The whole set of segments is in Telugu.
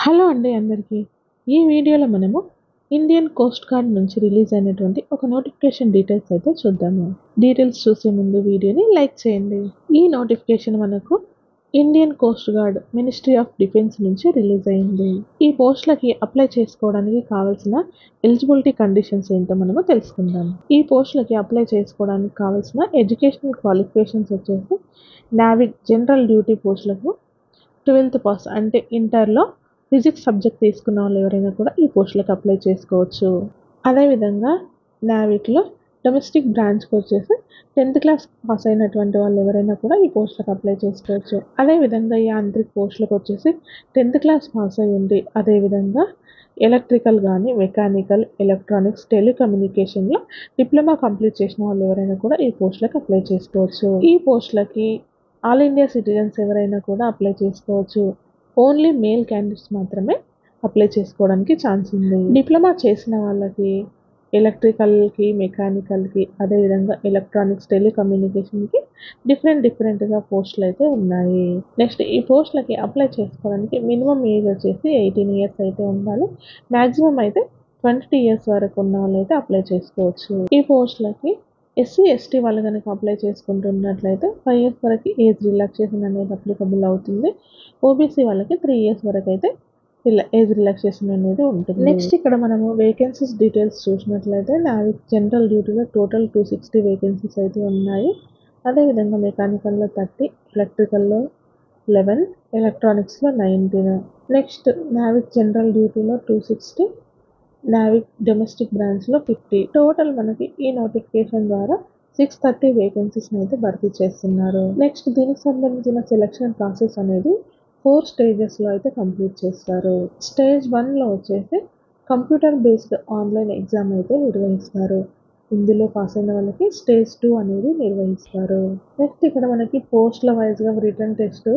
హలో అండి అందరికీ. ఈ వీడియోలో మనము ఇండియన్ కోస్ట్ గార్డ్ నుంచి రిలీజ్ అయినటువంటి ఒక నోటిఫికేషన్ డీటెయిల్స్ అయితే చూద్దాము. డీటెయిల్స్ చూసే ముందు వీడియోని లైక్ చేయండి. ఈ నోటిఫికేషన్ మనకు Indian coast guard ministry of defence నుంచి రిలీజ్ అయింది. ఈ పోస్టులకి అప్లై చేసుకోవడానికి కావాల్సిన ఎలిజిబిలిటీ కండిషన్స్ ఏంటో మనము తెలుసుకుందాం. ఈ పోస్టులకి అప్లై చేసుకోవడానికి కావాల్సిన ఎడ్యుకేషనల్ క్వాలిఫికేషన్స్ వచ్చేసి నావిక్ జనరల్ డ్యూటీ పోస్టులకు 12th పాస్ అంటే ఇంటర్లో ఫిజిక్స్ సబ్జెక్ట్ తీసుకున్న వాళ్ళు ఎవరైనా కూడా ఈ పోస్టులకు అప్లై చేసుకోవచ్చు. అదేవిధంగా నావిక్లో డొమెస్టిక్ బ్రాంచ్కి వచ్చేసి 10th క్లాస్ పాస్ అయినటువంటి వాళ్ళు ఎవరైనా కూడా ఈ పోస్టులకు అప్లై చేసుకోవచ్చు. అదేవిధంగా యాంత్రిక్ పోస్టులకు వచ్చేసి 10th క్లాస్ పాస్ అయి ఉండి అదేవిధంగా ఎలక్ట్రికల్ కానీ మెకానికల్ ఎలక్ట్రానిక్స్ టెలికమ్యూనికేషన్లో డిప్లొమా కంప్లీట్ చేసిన వాళ్ళు ఎవరైనా కూడా ఈ పోస్టులకు అప్లై చేసుకోవచ్చు. ఈ పోస్టులకి ఆల్ ఇండియా సిటిజన్స్ ఎవరైనా కూడా అప్లై చేసుకోవచ్చు. ఓన్లీ మేల్ క్యాండిడేట్స్ మాత్రమే అప్లై చేసుకోవడానికి ఛాన్స్ ఉంది. డిప్లొమా చేసిన వాళ్ళకి ఎలక్ట్రికల్కి మెకానికల్కి అదేవిధంగా ఎలక్ట్రానిక్స్ టెలికమ్యూనికేషన్కి డిఫరెంట్గా పోస్టులు అయితే ఉన్నాయి. నెక్స్ట్ ఈ పోస్టులకి అప్లై చేసుకోవడానికి మినిమం ఏజ్ వచ్చేసి 18 ఇయర్స్ అయితే ఉండాలి. మ్యాక్సిమం అయితే 22 ఇయర్స్ వరకు ఉన్న వాళ్ళు అయితే అప్లై చేసుకోవచ్చు. ఈ పోస్టులకి ఎస్సీ ఎస్టీ వాళ్ళు కనుక అప్లై చేసుకుంటున్నట్లయితే 5 ఇయర్స్ వరకు ఏజ్ రిలాక్సేషన్ అనేది అప్లికబుల్ అవుతుంది. ఓబీసీ వాళ్ళకి 3 ఇయర్స్ వరకు అయితే ఏజ్ రిలాక్సేషన్ అనేది ఉంటుంది. నెక్స్ట్ ఇక్కడ మనము వేకెన్సీస్ డీటెయిల్స్ చూసినట్లయితే నావిక్ జనరల్ డ్యూటీలో టోటల్ 260 వేకెన్సీస్ అయితే ఉన్నాయి. అదేవిధంగా మెకానికల్లో 30, ఎలక్ట్రికల్లో 11, ఎలక్ట్రానిక్స్లో 19. నెక్స్ట్ నావిక్ జనరల్ డ్యూటీలో 260, నావిక్ డొమెస్టిక్ బ్రాంచ్లో 50. టోటల్ మనకి ఈ నోటిఫికేషన్ ద్వారా 630 వేకెన్సీస్ని అయితే భర్తీ చేస్తున్నారు. నెక్స్ట్ దీనికి సంబంధించిన సెలక్షన్ ప్రాసెస్ అనేది 4 స్టేజెస్లో అయితే కంప్లీట్ చేస్తారు. స్టేజ్ 1లో వచ్చేసి కంప్యూటర్ బేస్డ్ ఆన్లైన్ ఎగ్జామ్ అయితే నిర్వహిస్తారు. ఇందులో పాస్ అయిన వాళ్ళకి స్టేజ్ 2 అనేది నిర్వహిస్తారు. నెక్స్ట్ ఇక్కడ మనకి పోస్టుల వైజ్గా రిటర్న్ టెస్ట్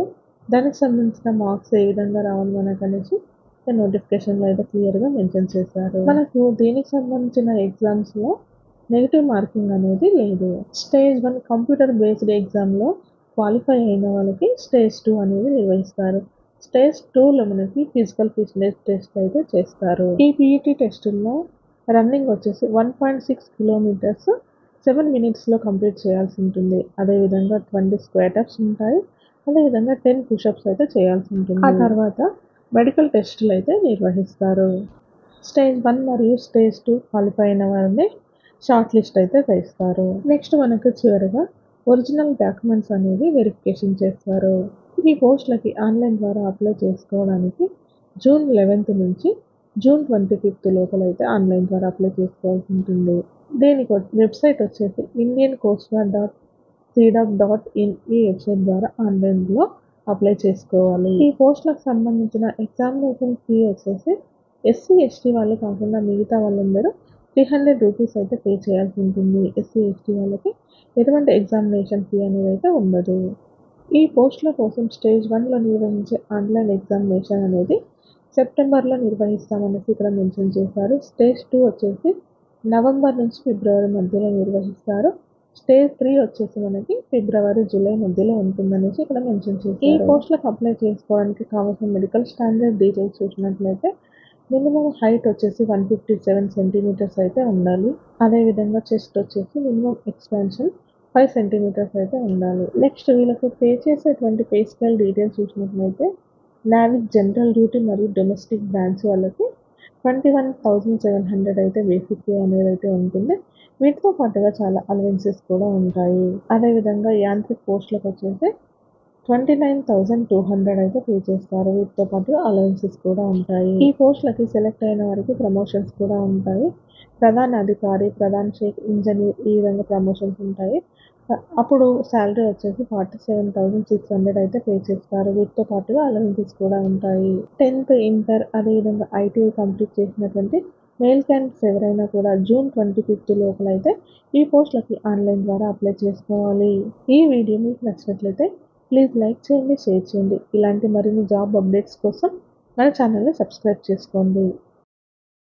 దానికి సంబంధించిన మార్క్స్ ఏ విధంగా రావాలి మనకు అనేసి నోటిఫికేషన్లో అయితే క్లియర్గా మెన్షన్ చేశారు. మనకు దీనికి సంబంధించిన ఎగ్జామ్స్లో నెగిటివ్ మార్కింగ్ అనేది లేదు. స్టేజ్ 1 కంప్యూటర్ బేస్డ్ ఎగ్జామ్లో క్వాలిఫై అయిన వాళ్ళకి స్టేజ్ 2 అనేది నిర్వహిస్తారు. స్టేజ్ 2లో మనకి ఫిజికల్ ఫిట్నెస్ టెస్ట్ అయితే చేస్తారు. ఈ పీఈటీ టెస్టుల్లో రన్నింగ్ వచ్చేసి 1.6 కిలోమీటర్స్ 7 మినిట్స్లో కంప్లీట్ చేయాల్సి ఉంటుంది. అదేవిధంగా 20 స్క్వాట్ అప్స్ ఉంటాయి. అదేవిధంగా 10 పుషప్స్ అయితే చేయాల్సి ఉంటుంది. ఆ తర్వాత మెడికల్ టెస్టులు అయితే నిర్వహిస్తారు. స్టేజ్ 1 మరియు స్టేజ్ 2 క్వాలిఫై అయిన వారిని షార్ట్ లిస్ట్ అయితే చేస్తారు. నెక్స్ట్ మనకు చివరిగా ఒరిజినల్ డాక్యుమెంట్స్ అనేవి వెరిఫికేషన్ చేస్తారు. ఈ పోస్టులకి ఆన్లైన్ ద్వారా అప్లై చేసుకోవడానికి జూన్ 11 నుంచి జూన్ 25 లోపల అయితే ఆన్లైన్ ద్వారా అప్లై చేసుకోవాల్సి ఉంటుంది. దీనికి వెబ్సైట్ వచ్చేసి indiancoastguard.cdoc.in ఈ వెబ్సైట్ ద్వారా ఆన్లైన్లో అప్లై చేసుకోవాలి. ఈ పోస్టులకు సంబంధించిన ఎగ్జామినేషన్ ఫీ వచ్చేసి ఎస్సీ ఎస్టీ వాళ్ళు కాకుండా మిగతా వాళ్ళందరూ 300 రూపీస్ అయితే పే చేయాల్సి ఉంటుంది. ఎస్సీ ఎస్టీ వాళ్ళకి ఎటువంటి ఎగ్జామినేషన్ ఫీ అనేది అయితే ఉండదు. ఈ పోస్టుల కోసం స్టేజ్ 1లో నిర్వహించే ఆన్లైన్ ఎగ్జామినేషన్ అనేది సెప్టెంబర్లో నిర్వహిస్తామనేసి ఇక్కడ మెన్షన్ చేశారు. స్టేజ్ 2 వచ్చేసి నవంబర్ నుంచి ఫిబ్రవరి మధ్యలో నిర్వహిస్తారు. స్టేజ్ 3 వచ్చేసి మనకి ఫిబ్రవరి జూలై మధ్యలో ఉంటుందనేసి ఇక్కడ మెన్షన్ చేశారు. ఈ పోస్టులకు అప్లై చేసుకోవడానికి కావాల్సిన మెడికల్ స్టాండర్డ్ డీటెయిల్స్ చూసినట్లయితే మినిమం హైట్ వచ్చేసి 157 సెంటీమీటర్స్ అయితే ఉండాలి. అదేవిధంగా చెస్ట్ వచ్చేసి మినిమం ఎక్స్పాన్షన్ 5 సెంటీమీటర్స్ అయితే ఉండాలి. నెక్స్ట్ వీళ్ళకు పే చేసేటువంటి పే స్కేల్ డీటెయిల్స్ చూసినట్లయితే నావిక్ జనరల్ డ్యూటీ మరియు డొమెస్టిక్ బ్రాంచ్ వాళ్ళకి 21,700 అయితే బేసిక్ పే అనేది అయితే ఉంటుంది. వీటితో పాటుగా చాలా అలవెన్సెస్ కూడా ఉంటాయి. అదేవిధంగా యాంత్రిక్ పోస్టులకు వచ్చేసి 29,200 అయితే పే చేస్తారు. వీటితో పాటు అలవెన్సెస్ కూడా ఉంటాయి. ఈ పోస్టులకి సెలెక్ట్ అయిన వారికి ప్రమోషన్స్ కూడా ఉంటాయి. ప్రధాన అధికారి, ప్రధాన షేక్, ఇంజనీర్ ఈ విధంగా ప్రమోషన్స్ ఉంటాయి. అప్పుడు శాలరీ వచ్చేసి 47,600 అయితే పే చేస్తారు. వీటితో పాటుగా అలవెన్సెస్ కూడా ఉంటాయి. 10th ఇంటర్ అదేవిధంగా ఐటీఐ కంప్లీట్ చేసినటువంటి మేల్ క్యాండిడేట్స్ ఎవరైనా కూడా జూన్ 25 లోపల అయితే ఈ పోస్టులకి ఆన్లైన్ ద్వారా అప్లై చేసుకోవాలి. ఈ వీడియో మీకు నచ్చినట్లయితే ప్లీజ్ లైక్ చేయండి, షేర్ చేయండి. ఇలాంటి మరిన్ని జాబ్ అప్డేట్స్ కోసం మన ఛానల్ని సబ్స్క్రైబ్ చేసుకోండి.